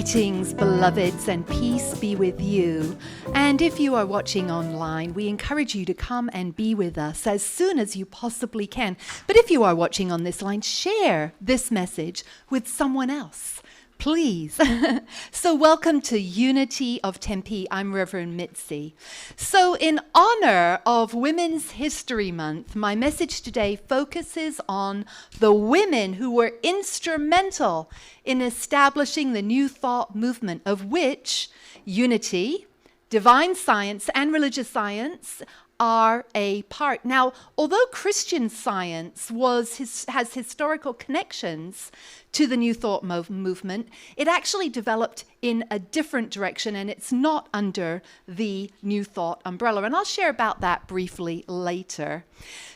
Greetings, beloveds, and peace be with you. And if you are watching online, we encourage you to come and be with us as soon as you possibly can. But if you are watching on this line, share this message with someone else, please. So welcome to Unity of Tempe. I'm Reverend Mitzi. So in honor of Women's History Month, my message today focuses on the women who were instrumental in establishing the New Thought movement, of which unity, divine science, and religious science are a part. Now, although Christian Science has historical connections to the New Thought movement, it actually developed in a different direction, and it's not under the New Thought umbrella. And I'll share about that briefly later.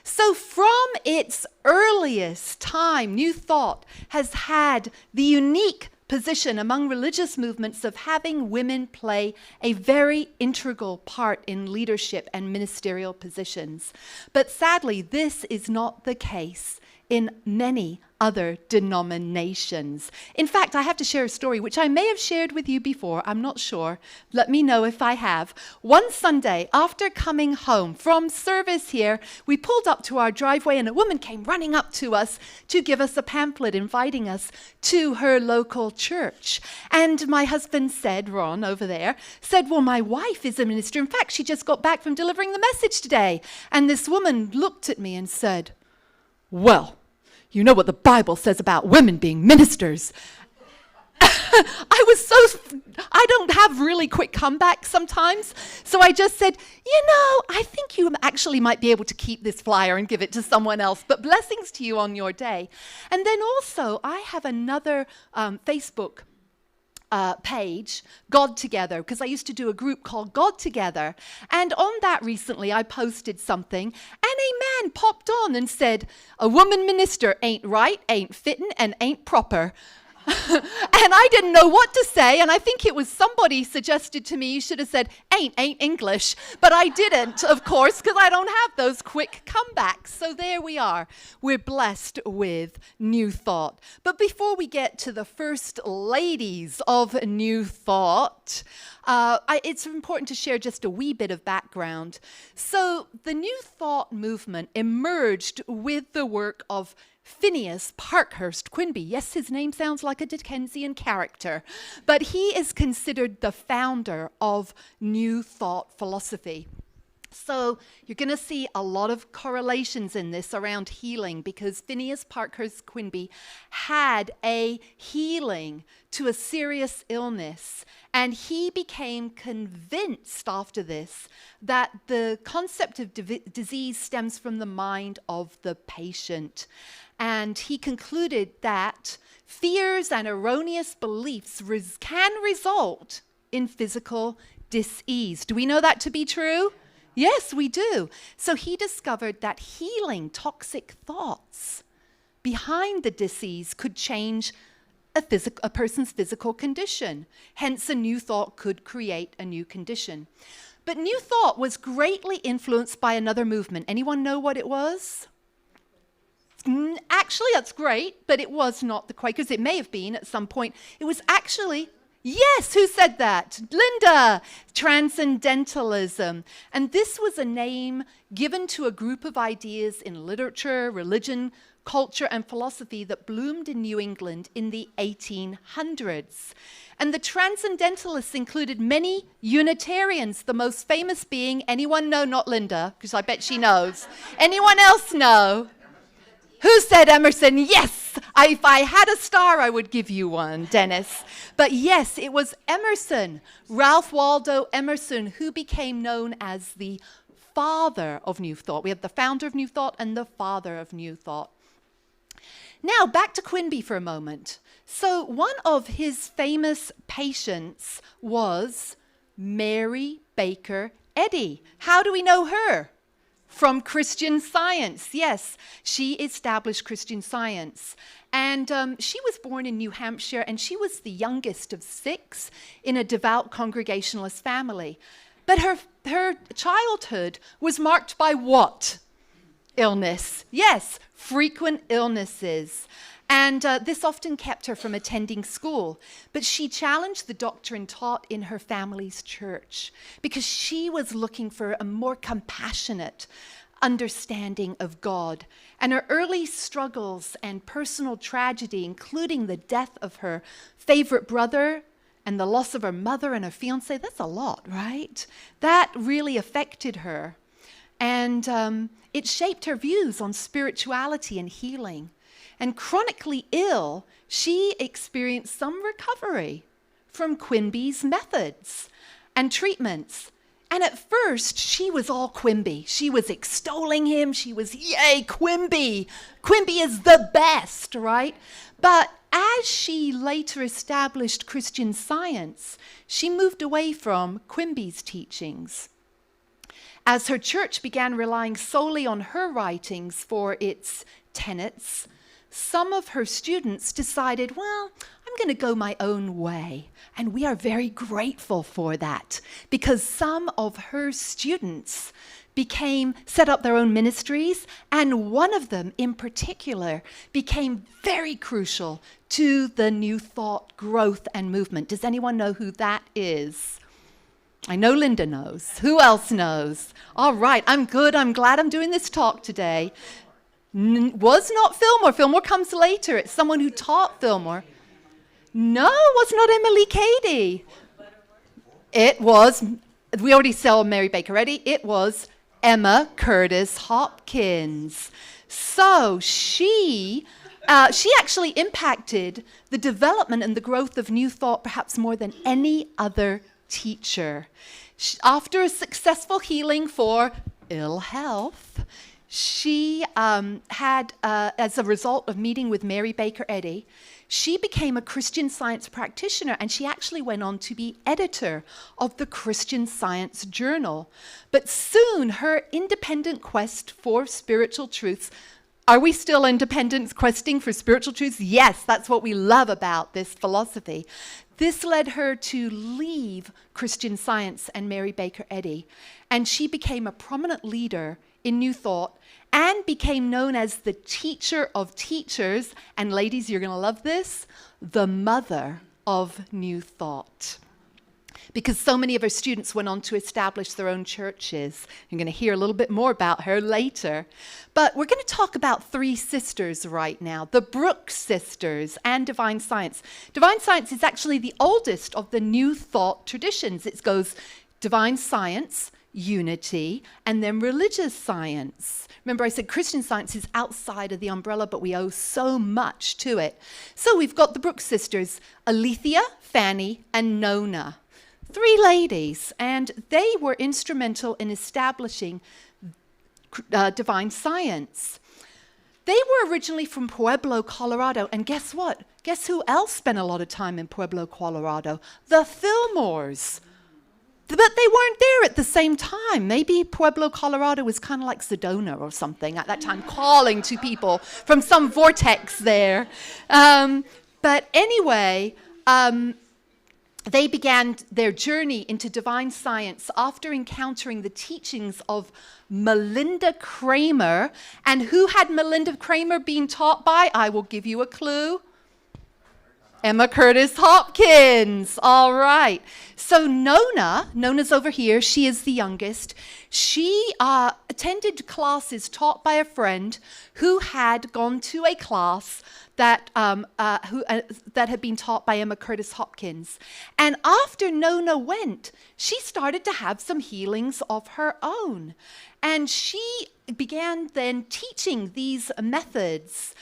So from its earliest time, New Thought has had the unique position among religious movements of having women play a very integral part in leadership and ministerial positions. But sadly, this is not the case in many other denominations. In fact, I have to share a story which I may have shared with you before. I'm not sure. Let me know if I have. One Sunday, after coming home from service here, we pulled up to our driveway and a woman came running up to us to give us a pamphlet inviting us to her local church. And my husband said, Ron over there, said, well, my wife is a minister. In fact, she just got back from delivering the message today. And this woman looked at me and said, well, you know what the Bible says about women being ministers. I don't have really quick comebacks sometimes. So I just said, I think you actually might be able to keep this flyer and give it to someone else. But blessings to you on your day. And then also, I have another Facebook page, God Together, because I used to do a group called God Together. And on that recently, I posted something, and a man popped on and said, a woman minister ain't right, ain't fitting, and ain't proper. And I didn't know what to say, and I think it was somebody suggested to me, you should have said, ain't English. But I didn't, of course, because I don't have those quick comebacks. So there we are. We're blessed with New Thought. But before we get to the first ladies of New Thought, it's important to share just a wee bit of background. So the New Thought movement emerged with the work of Phineas Parkhurst Quimby. Yes, his name sounds like a Dickensian character, but he is considered the founder of New Thought philosophy. So you're going to see a lot of correlations in this around healing, because Phineas Parkhurst Quimby had a healing to a serious illness, and he became convinced after this that the concept of disease stems from the mind of the patient. And he concluded that fears and erroneous beliefs can result in physical dis-ease. Do we know that to be true? Yes, we do. So he discovered that healing toxic thoughts behind the dis-ease could change a person's physical condition. Hence, a new thought could create a new condition. But New Thought was greatly influenced by another movement. Anyone know what it was? Actually, that's great, but it was not the Quakers. It may have been at some point. It was actually, yes, who said that? Linda, Transcendentalism. And this was a name given to a group of ideas in literature, religion, culture, and philosophy that bloomed in New England in the 1800s. And the Transcendentalists included many Unitarians, the most famous being, anyone know? Not Linda, because I bet she knows. Anyone else know? Who said Emerson? Yes! If I had a star, I would give you one, Dennis. But yes, it was Emerson, Ralph Waldo Emerson, who became known as the father of New Thought. We have the founder of New Thought and the father of New Thought. Now, back to Quimby for a moment. So one of his famous patients was Mary Baker Eddy. How do we know her? From Christian Science, yes. She established Christian Science. And she was born in New Hampshire, and she was the youngest of 6 in a devout Congregationalist family. But her childhood was marked by what? Illness. Yes, frequent illnesses. And this often kept her from attending school. But she challenged the doctrine taught in her family's church because she was looking for a more compassionate understanding of God. And her early struggles and personal tragedy, including the death of her favorite brother and the loss of her mother and her fiancé, that's a lot, right? That really affected her. And it shaped her views on spirituality and healing. And chronically ill, she experienced some recovery from Quimby's methods and treatments. And at first, she was all Quimby. She was extolling him. She was, yay, Quimby. Quimby is the best, right? But as she later established Christian Science, she moved away from Quimby's teachings. As her church began relying solely on her writings for its tenets, some of her students decided, well, I'm going to go my own way. And we are very grateful for that because some of her students set up their own ministries, and one of them in particular became very crucial to the New Thought growth and movement. Does anyone know who that is? I know Linda knows. Who else knows? All right, I'm good. I'm glad I'm doing this talk today. Was not Fillmore. Fillmore comes later. It's someone who taught Fillmore. No, it was not Emily Cady. It was, we already saw Mary Baker Eddy. It was Emma Curtis Hopkins. So she actually impacted the development and the growth of New Thought perhaps more than any other teacher. After a successful healing for ill health, she had, as a result of meeting with Mary Baker Eddy, she became a Christian Science practitioner, and she actually went on to be editor of the Christian Science Journal. But soon, her independent quest for spiritual truths. Are we still independent, questing for spiritual truths? Yes, that's what we love about this philosophy. This led her to leave Christian Science and Mary Baker Eddy, and she became a prominent leader in New Thought and became known as the teacher of teachers. And ladies, you're going to love this, the mother of New Thought. Because so many of her students went on to establish their own churches. You're going to hear a little bit more about her later. But we're going to talk about three sisters right now, the Brooks sisters and Divine Science. Divine Science is actually the oldest of the New Thought traditions. It goes Divine Science, Unity, and then Religious Science. Remember, I said Christian Science is outside of the umbrella, but we owe so much to it. So we've got the Brooks sisters, Alethea, Fanny, and Nona. Three ladies, and they were instrumental in establishing Divine Science. They were originally from Pueblo, Colorado, and guess what? Guess who else spent a lot of time in Pueblo, Colorado? The Fillmores. But they weren't there at the same time. Maybe Pueblo, Colorado was kind of like Sedona or something at that time, calling to people from some vortex there. But anyway, they began their journey into Divine Science after encountering the teachings of Melinda Kramer. And who had Melinda Kramer been taught by? I will give you a clue. Emma Curtis Hopkins. All right. So Nona's over here. She is the youngest. She attended classes taught by a friend who had gone to a class that had been taught by Emma Curtis Hopkins. And after Nona went, she started to have some healings of her own. And she began then teaching these methods.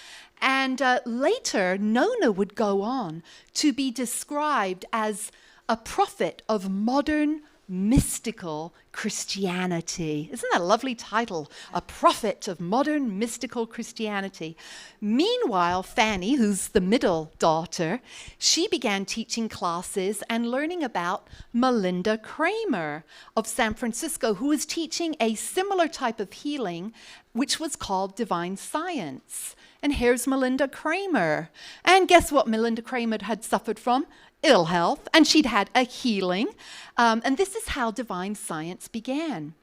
And later, Nona would go on to be described as a prophet of modern mystical Christianity. Isn't that a lovely title? A prophet of modern mystical Christianity. Meanwhile, Fanny, who's the middle daughter, she began teaching classes and learning about Melinda Kramer of San Francisco, who was teaching a similar type of healing, which was called Divine Science. And here's Melinda Kramer. And guess what Melinda Kramer had suffered from? Ill health, and she'd had a healing. And this is how Divine Science began.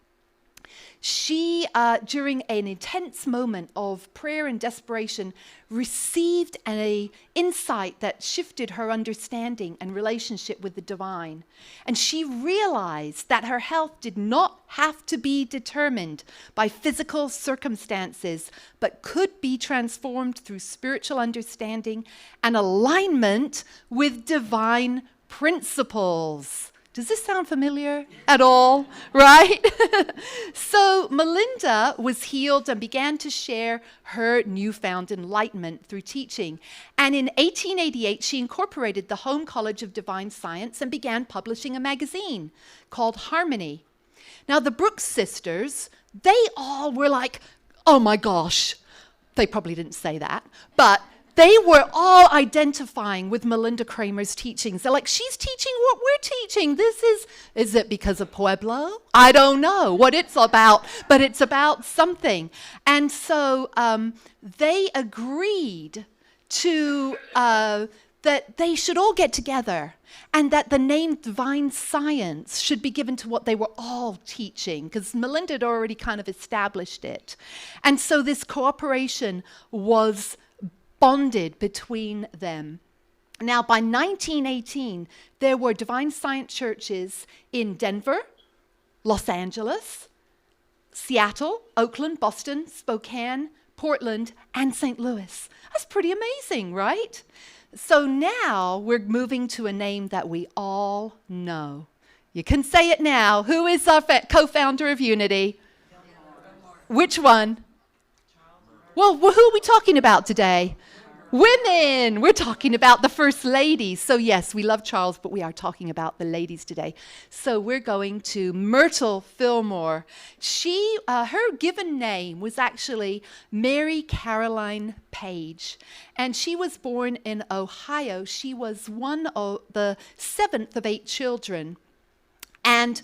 She, during an intense moment of prayer and desperation, received an insight that shifted her understanding and relationship with the divine. And she realized that her health did not have to be determined by physical circumstances, but could be transformed through spiritual understanding and alignment with divine principles. Does this sound familiar at all, right? So Melinda was healed and began to share her newfound enlightenment through teaching. And in 1888, she incorporated the Home College of Divine Science and began publishing a magazine called Harmony. Now, the Brooks sisters, they all were like, oh my gosh. They probably didn't say that, but they were all identifying with Melinda Kramer's teachings. They're like, she's teaching what we're teaching. Is it because of Pueblo? I don't know what it's about, but it's about something. And so they agreed to that they should all get together and that the name Divine Science should be given to what they were all teaching, because Melinda had already kind of established it. And so this cooperation was bonded between them. Now, by 1918, there were Divine Science churches in Denver, Los Angeles, Seattle, Oakland, Boston, Spokane, Portland, and St. Louis. That's pretty amazing, right? So now we're moving to a name that we all know. You can say it now. Who is our co-founder of Unity? Which one? Well, who are we talking about today? Women! We're talking about the first ladies. So yes, we love Charles, but we are talking about the ladies today. So we're going to Myrtle Fillmore. Her given name was actually Mary Caroline Page, and she was born in Ohio. She was one of the 7th of 8 children, and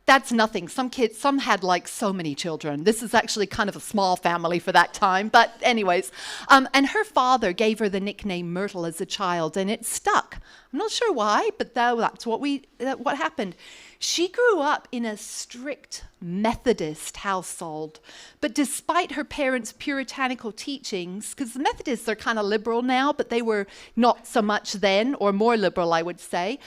that's nothing. Some had like so many children. This is actually kind of a small family for that time. But anyways, and her father gave her the nickname Myrtle as a child, and it stuck. I'm not sure why, but that's what happened. She grew up in a strict Methodist household, but despite her parents' puritanical teachings, because the Methodists are kind of liberal now, but they were not so much then, or more liberal, I would say.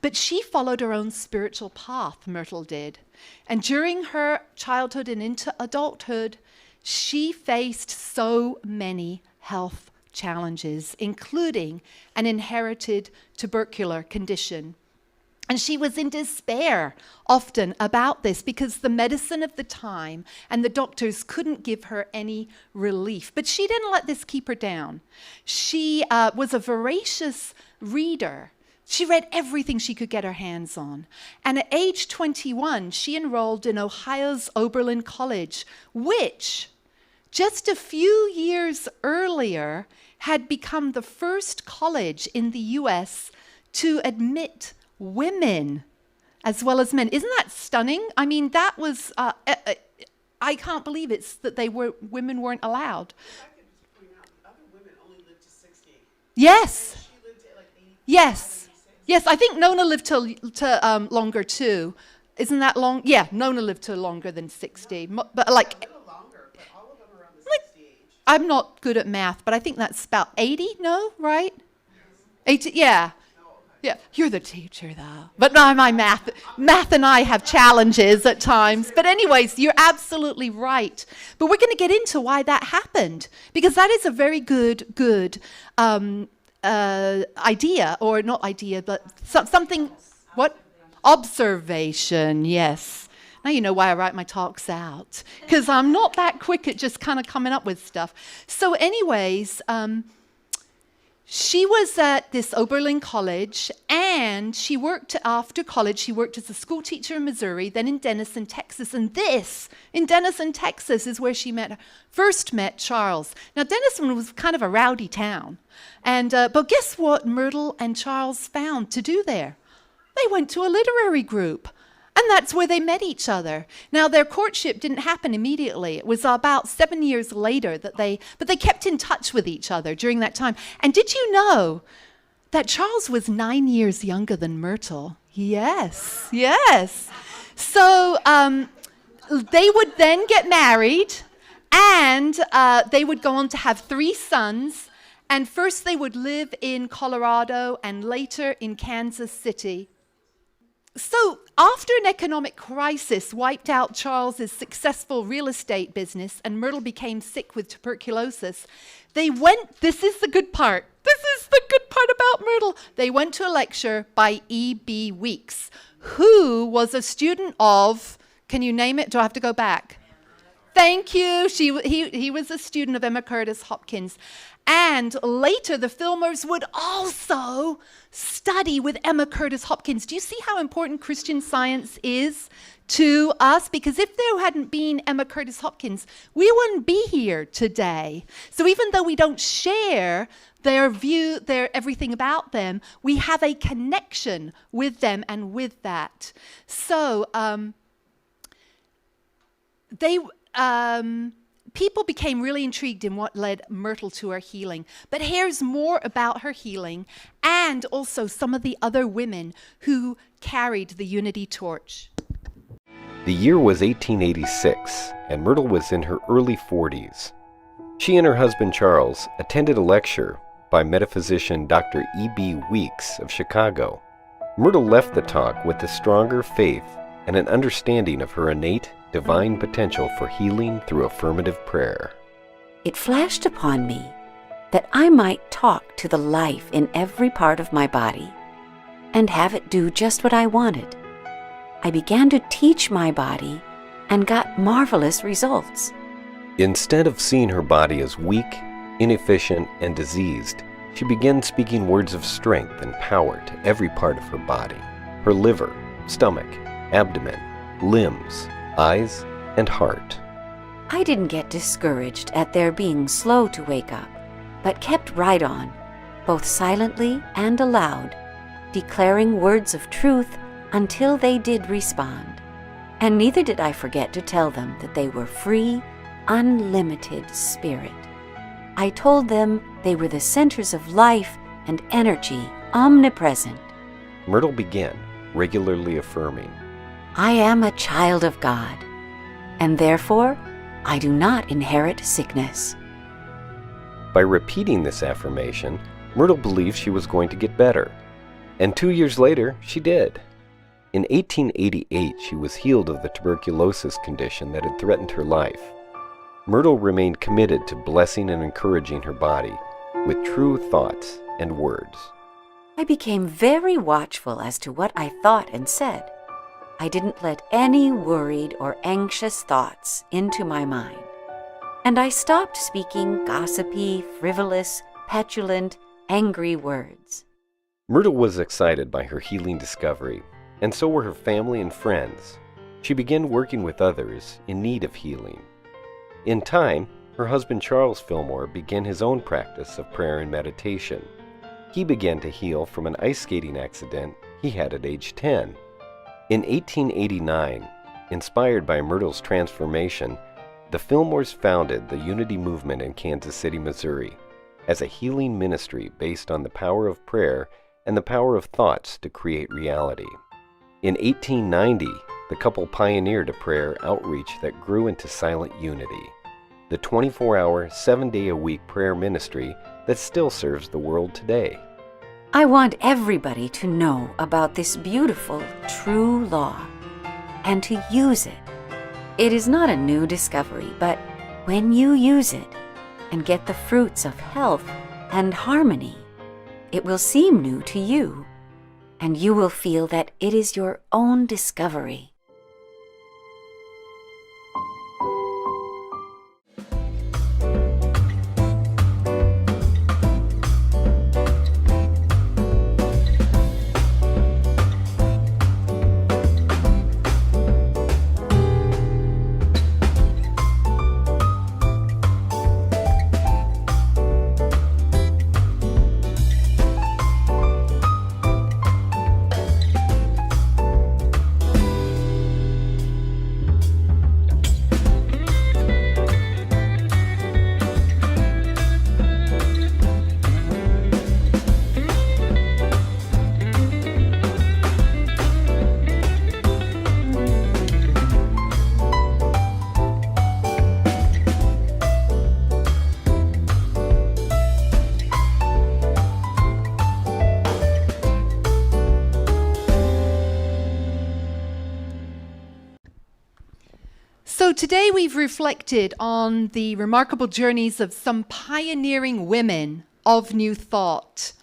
But she followed her own spiritual path, Myrtle did. And during her childhood and into adulthood, she faced so many health challenges, including an inherited tubercular condition. And she was in despair often about this because the medicine of the time and the doctors couldn't give her any relief. But she didn't let this keep her down. She was a voracious reader. She read everything she could get her hands on. And at age 21, she enrolled in Ohio's Oberlin College, which just a few years earlier had become the first college in the U.S. to admit women as well as men. Isn't that stunning? I mean, that was, I can't believe women weren't allowed. I could just point out, the other women only lived to 60. Yes. And she lived to like 80. Yes. Yes, I think Nona lived to longer too. Isn't that long? Yeah, Nona lived to longer than 60. But like, A little longer, but all of them around the like 60 age. I'm not good at math, but I think that's about 80, no? Right? 80, yeah. Yeah, you're the teacher though. But no, my math and I have challenges at times. But anyways, you're absolutely right. But we're going to get into why that happened, because that is a very good idea, or not idea, but something, what? Observation, yes. Now you know why I write my talks out, because I'm not that quick at just kind of coming up with stuff. So anyways, she was at this Oberlin College, and she worked after college. She worked as a school teacher in Missouri, then in Denison, Texas. And in Denison, Texas, is where she first met Charles. Now, Denison was kind of a rowdy town. But guess what Myrtle and Charles found to do there? They went to a literary group. And that's where they met each other. Now, their courtship didn't happen immediately. It was about 7 years later but they kept in touch with each other during that time. And did you know that Charles was 9 years younger than Myrtle? Yes. So They would then get married, and they would go on to have 3 sons. And first they would live in Colorado and later in Kansas City. So after an economic crisis wiped out Charles's successful real estate business and Myrtle became sick with tuberculosis, this is the good part. This is the good part about Myrtle. They went to a lecture by E.B. Weeks, who was a student of, can you name it? Do I have to go back? Thank you. He was a student of Emma Curtis Hopkins. And later, the Fillmores would also study with Emma Curtis Hopkins. Do you see how important Christian Science is to us? Because if there hadn't been Emma Curtis Hopkins, we wouldn't be here today. So even though we don't share their view, their everything about them, we have a connection with them and with that. So people became really intrigued in what led Myrtle to her healing. But here's more about her healing and also some of the other women who carried the unity torch. The year was 1886, and Myrtle was in her early 40s. She and her husband Charles attended a lecture by metaphysician Dr. E.B. Weeks of Chicago. Myrtle left the talk with a stronger faith and an understanding of her innate divine potential for healing through affirmative prayer. It flashed upon me that I might talk to the life in every part of my body and have it do just what I wanted. I began to teach my body and got marvelous results. Instead of seeing her body as weak, inefficient, and diseased, she began speaking words of strength and power to every part of her body: her liver, stomach, abdomen, limbs, eyes, and heart. I didn't get discouraged at their being slow to wake up, but kept right on, both silently and aloud, declaring words of truth until they did respond. And neither did I forget to tell them that they were free, unlimited spirit. I told them they were the centers of life and energy, omnipresent. Myrtle began regularly affirming, I am a child of God, and therefore I do not inherit sickness. By repeating this affirmation, Myrtle believed she was going to get better. And 2 years later, she did. In 1888, she was healed of the tuberculosis condition that had threatened her life. Myrtle remained committed to blessing and encouraging her body with true thoughts and words. I became very watchful as to what I thought and said. I didn't let any worried or anxious thoughts into my mind. And I stopped speaking gossipy, frivolous, petulant, angry words. Myrtle was excited by her healing discovery, and so were her family and friends. She began working with others in need of healing. In time, her husband Charles Fillmore began his own practice of prayer and meditation. He began to heal from an ice skating accident he had at age 10. In 1889, inspired by Myrtle's transformation, the Fillmores founded the Unity Movement in Kansas City, Missouri, as a healing ministry based on the power of prayer and the power of thoughts to create reality. In 1890, the couple pioneered a prayer outreach that grew into Silent Unity, the 24-hour, 7-day-a-week prayer ministry that still serves the world today. I want everybody to know about this beautiful, true law and to use it. It is not a new discovery, but when you use it and get the fruits of health and harmony, it will seem new to you, and you will feel that it is your own discovery. So today we've reflected on the remarkable journeys of some pioneering women of New Thought.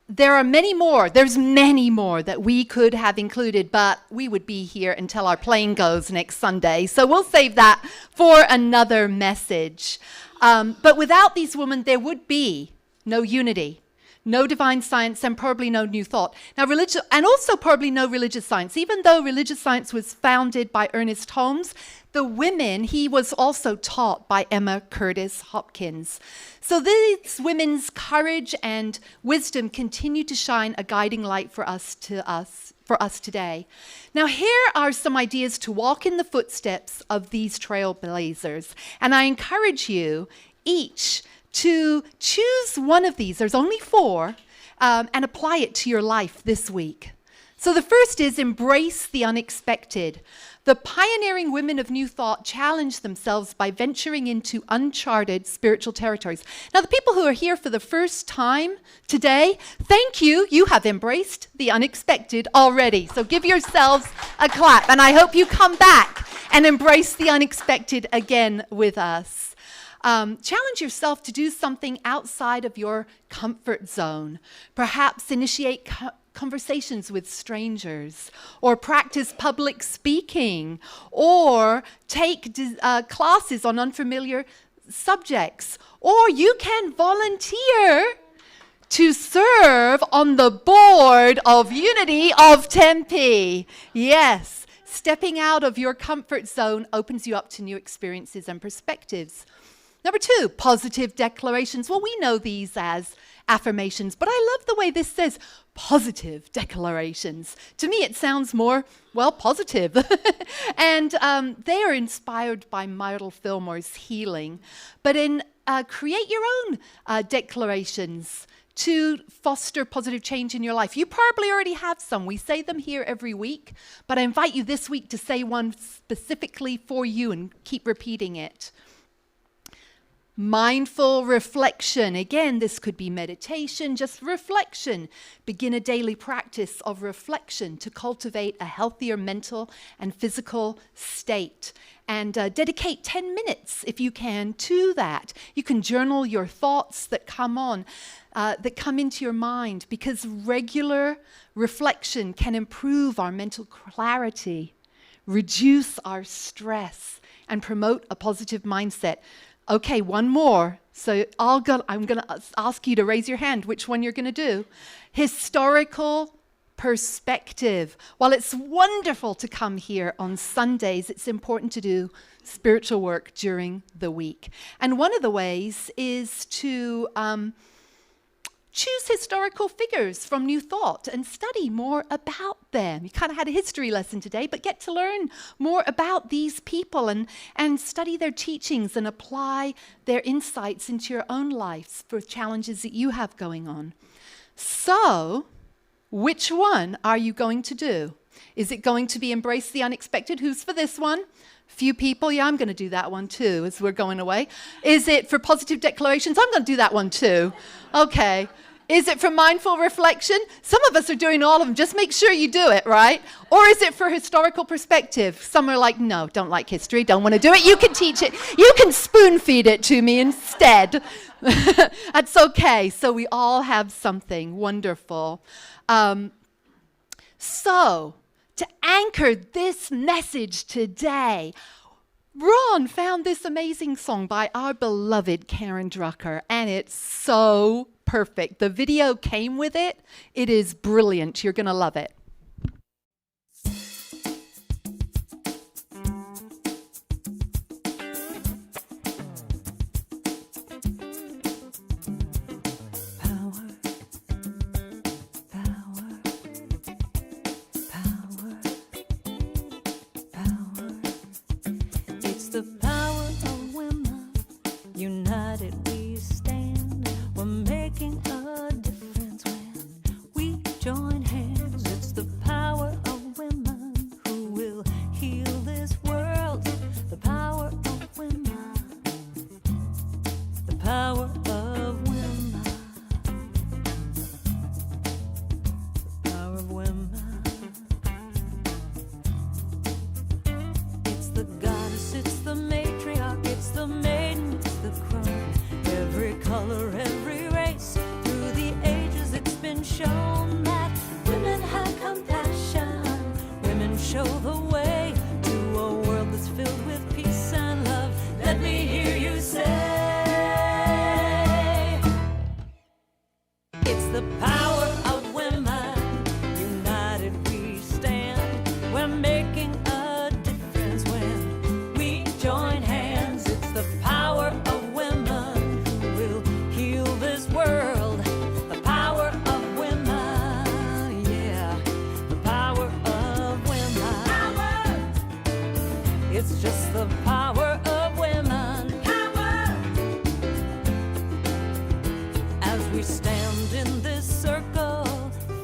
There are many more. There's many more that we could have included, but we would be here until our plane goes next Sunday. So we'll save that for another message. But without these women, there would be no unity, no divine science, and probably no New Thought. Now, religion, and also probably no religious science. Even though religious science was founded by Ernest Holmes, the women, he was also taught by Emma Curtis Hopkins. So these women's courage and wisdom continue to shine a guiding light for us today. Now, here are some ideas to walk in the footsteps of these trailblazers. And I encourage you each to choose one of these. There's only 4, and apply it to your life this week. So the first is embrace the unexpected. The pioneering women of New Thought challenged themselves by venturing into uncharted spiritual territories. Now, the people who are here for the first time today, thank you. You have embraced the unexpected already. So give yourselves a clap. And I hope you come back and embrace the unexpected again with us. Challenge yourself to do something outside of your comfort zone. Perhaps initiate conversations with strangers, or practice public speaking, or take classes on unfamiliar subjects, or you can volunteer to serve on the board of Unity of Tempe. Yes, stepping out of your comfort zone opens you up to new experiences and perspectives. Number 2, positive declarations. Well, we know these as affirmations, but I love the way this says positive declarations. To me, it sounds more, well, positive. And they are inspired by Myrtle Fillmore's healing. But create your own declarations to foster positive change in your life. You probably already have some. We say them here every week, but I invite you this week to say one specifically for you and keep repeating it. Mindful reflection. Again, this could be meditation, just reflection. Begin a daily practice of reflection to cultivate a healthier mental and physical state. And dedicate 10 minutes, if you can, to that. You can journal your thoughts that come into your mind, because regular reflection can improve our mental clarity, reduce our stress, and promote a positive mindset. Okay, one more. So I'm going to ask you to raise your hand which one you're going to do. Historical perspective. While it's wonderful to come here on Sundays, it's important to do spiritual work during the week. And one of the ways is to choose historical figures from New Thought and study more about them. You kind of had a history lesson today, but get to learn more about these people and study their teachings and apply their insights into your own lives for challenges that you have going on. So, which one are you going to do? Is it going to be embrace the unexpected? Who's for this one? Few people. Yeah, I'm going to do that one too as we're going away. Is it for positive declarations? I'm going to do that one too. Okay. Is it for mindful reflection? Some of us are doing all of them. Just make sure you do it, right? Or is it for historical perspective? Some are like, no, don't like history, don't want to do it. You can teach it. You can spoon feed it to me instead. That's okay. So we all have something wonderful. So, to anchor this message today, Ron found this amazing song by our beloved Karen Drucker, and it's so perfect. The video came with it. It is brilliant. You're going to love it. The power of women, united we stand. We're making a difference when we join hands. It's the power of women who will heal this world. The power of women, the power of women, the power of women. It's the God It's just the power of women. Power! As we stand in this circle,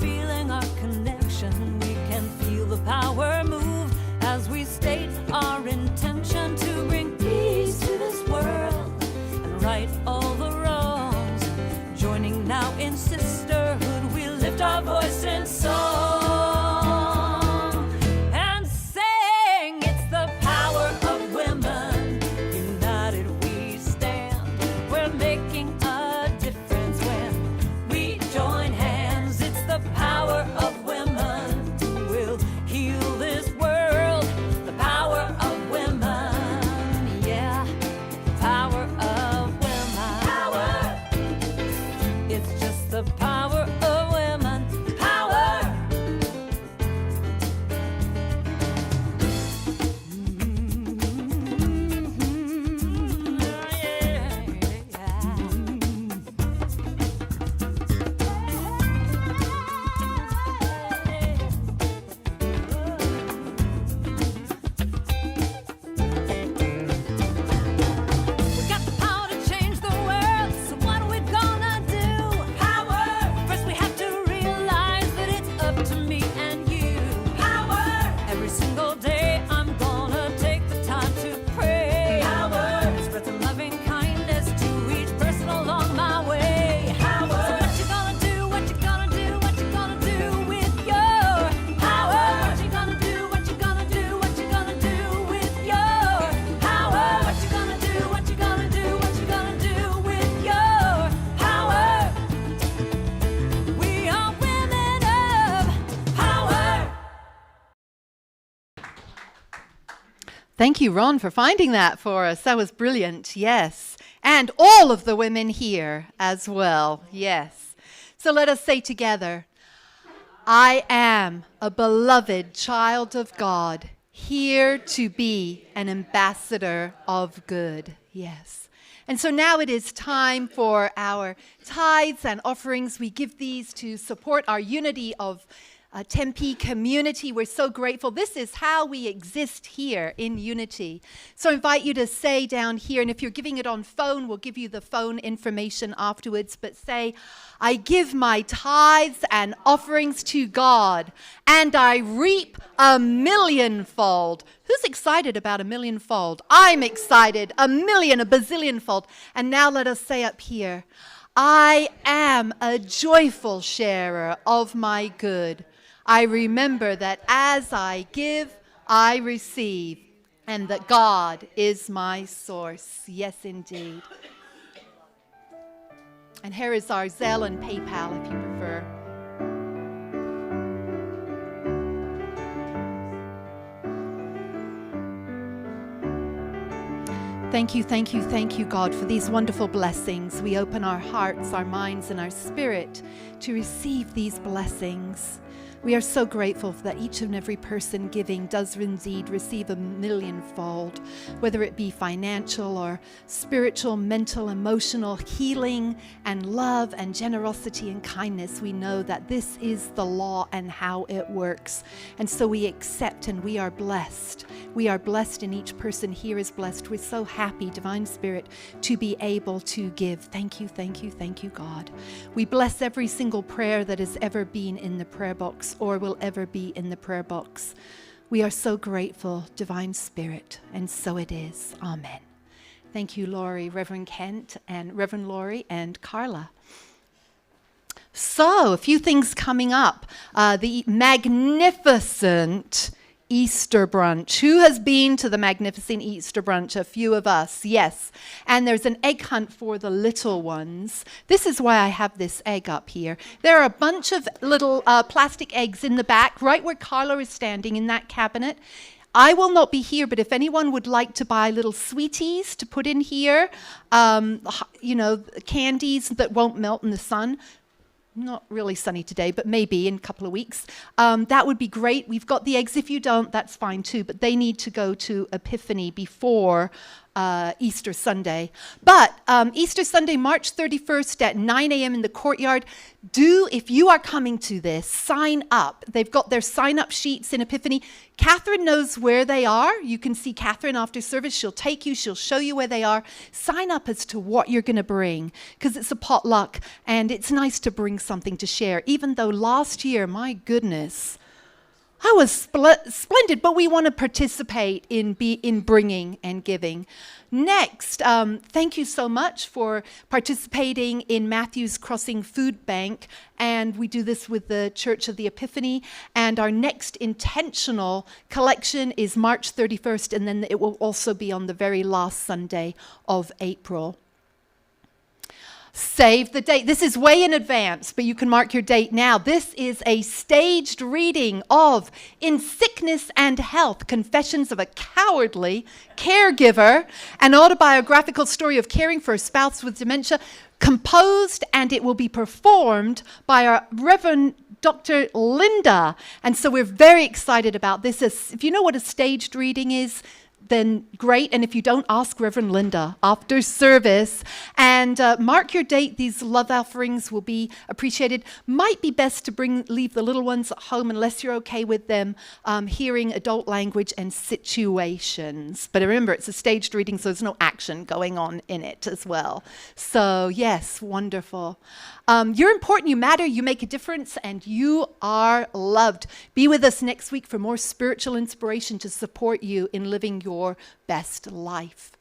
feeling our connection, we can feel the power move as we state our intention to bring peace to this world and right all the wrongs. Joining now in sisterhood, we lift our voice in song and sing. It's the power of women. United we stand. We're making a difference when we join hands. It's the power of women who will heal this world. The power of women, yeah. Power of women. Power. It's just the power of women. Power. We got the power to change the world, so what are we gonna do? Power! First we have to realize that it's up to me and you. Power! Every single day I'm gonna take the time to pray. Power! Spread some loving kindness to each person along my way. Power! So what you gonna do, what you gonna do, what you gonna do with your power? What you gonna do, what you gonna do, what you gonna do with your power? What you gonna do, what you gonna do, what you gonna do with your power? We are women of power. Thank you, Ron, for finding that for us. That was brilliant, yes. And all of the women here as well, yes. So let us say together, I am a beloved child of God, here to be an ambassador of good, yes. And so now it is time for our tithes and offerings. We give these to support our unity of Tempe community. We're so grateful. This is how we exist here in unity. So I invite you to say down here, and if you're giving it on phone, we'll give you the phone information afterwards, but say, I give my tithes and offerings to God, and I reap a millionfold. Who's excited about a millionfold? I'm excited. A million, a bazillionfold. And now let us say up here, I am a joyful sharer of my good. I remember that as I give, I receive, and that God is my source. Yes, indeed. And here is our Zelle and PayPal if you prefer. Thank you, thank you, thank you, God, for these wonderful blessings. We open our hearts, our minds, and our spirit to receive these blessings. We are so grateful that each and every person giving does indeed receive a millionfold, whether it be financial or spiritual, mental, emotional, healing, and love and generosity and kindness. We know that this is the law and how it works. And so we accept and we are blessed. We are blessed, and each person here is blessed. We're so happy, Divine Spirit, to be able to give. Thank you, thank you, thank you, God. We bless every single prayer that has ever been in the prayer box or will ever be in the prayer box. We are so grateful, Divine Spirit, and so it is. Amen. Thank you, Laurie, Reverend Kent, and Reverend Laurie, and Carla. So, a few things coming up. The magnificent Easter brunch. Who has been to the magnificent Easter brunch? A few of us, yes. And there's an egg hunt for the little ones. This is why I have this egg up here. There are a bunch of little plastic eggs in the back, right where Carla is standing in that cabinet. I will not be here, but if anyone would like to buy little sweeties to put in here, candies that won't melt in the sun, not really sunny today, but maybe in a couple of weeks. That would be great. We've got the eggs. If you don't, that's fine too. But they need to go to Epiphany before Easter Sunday. But Easter Sunday, March 31st at 9 a.m. in the courtyard. If you are coming to this, sign up. They've got their sign-up sheets in Epiphany. Catherine knows where they are. You can see Catherine after service. She'll take you. She'll show you where they are. Sign up as to what you're going to bring, because it's a potluck, and it's nice to bring something to share. Even though last year, my goodness, I was splendid, but we want to participate in bringing and giving. Next, thank you so much for participating in Matthew's Crossing Food Bank, and we do this with the Church of the Epiphany, and our next intentional collection is March 31st, and then it will also be on the very last Sunday of April. Save the date. This is way in advance, but you can mark your date now. This is a staged reading of In Sickness and Health, Confessions of a Cowardly Caregiver, an autobiographical story of caring for a spouse with dementia, composed, and it will be performed by our Reverend Dr. Linda. And so we're very excited about this. If you know what a staged reading is, then great. And if you don't, ask Reverend Linda after service. And mark your date. These love offerings will be appreciated. Might be best to leave the little ones at home unless you're okay with them hearing adult language and situations. But remember, it's a staged reading, so there's no action going on in it as well. So yes, wonderful. You're important, you matter, you make a difference, and you are loved. Be with us next week for more spiritual inspiration to support you in living your best life.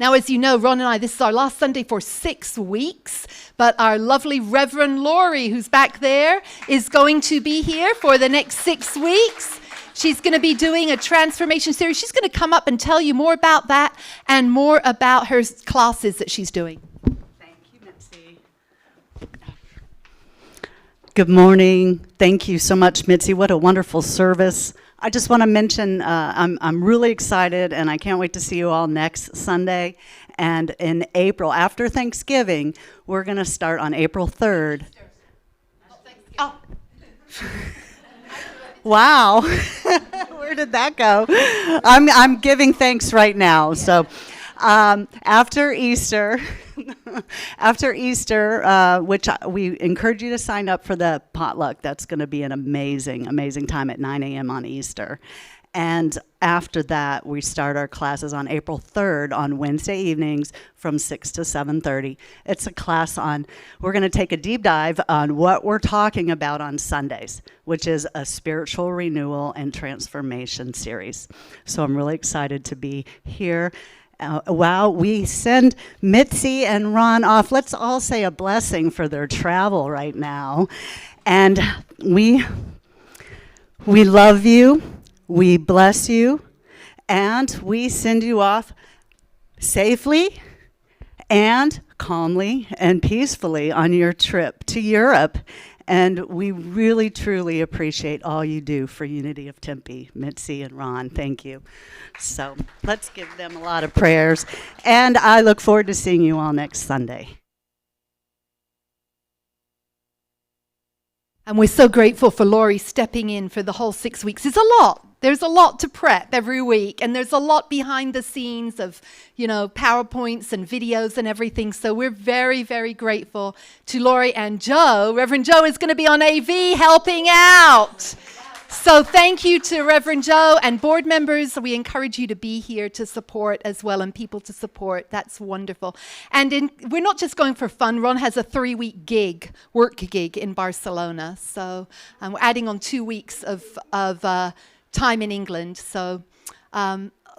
Now, as you know, Ron and I, this is our last Sunday for 6 weeks, but our lovely Reverend Lori, who's back there, is going to be here for the next 6 weeks. She's going to be doing a transformation series. She's going to come up and tell you more about that and more about her classes that she's doing. Good morning. Thank you so much, Mitzi. What a wonderful service. I just want to mention I'm really excited, and I can't wait to see you all next Sunday. And in April, after Thanksgiving, we're going to start on April 3rd. Oh. Wow. Where did that go? I'm giving thanks right now. So after Easter, which we encourage you to sign up for the potluck. That's going to be an amazing, amazing time at 9 a.m. on Easter. And after that, we start our classes on April 3rd on Wednesday evenings from 6 to 7:30. It's a class we're going to take a deep dive on what we're talking about on Sundays, which is a spiritual renewal and transformation series. So I'm really excited to be here. Wow, we send Mitzi and Ron off. Let's all say a blessing for their travel right now. And we love you, we bless you, and we send you off safely and calmly and peacefully on your trip to Europe. And we really, truly appreciate all you do for Unity of Tempe, Mitzi and Ron. Thank you. So let's give them a lot of prayers. And I look forward to seeing you all next Sunday. And we're so grateful for Lori stepping in for the whole 6 weeks. It's a lot. There's a lot to prep every week, and there's a lot behind the scenes of, PowerPoints and videos and everything. So we're very, very grateful to Lori and Joe. Reverend Joe is going to be on AV helping out. So thank you to Reverend Joe and board members. We encourage you to be here to support as well, and people to support. That's wonderful. And we're not just going for fun. Ron has a 3-week work gig in Barcelona. So we're adding on 2 weeks of time in England. So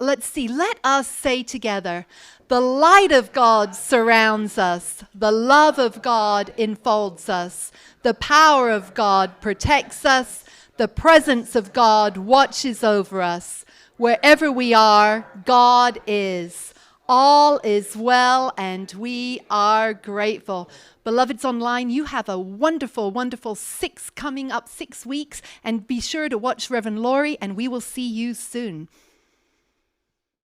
let's see. Let us say together, the light of God surrounds us. The love of God enfolds us. The power of God protects us. The presence of God watches over us. Wherever we are, God is. All is well, and we are grateful. Beloveds online, you have a wonderful, wonderful 6 weeks, and be sure to watch Reverend Lori, and we will see you soon.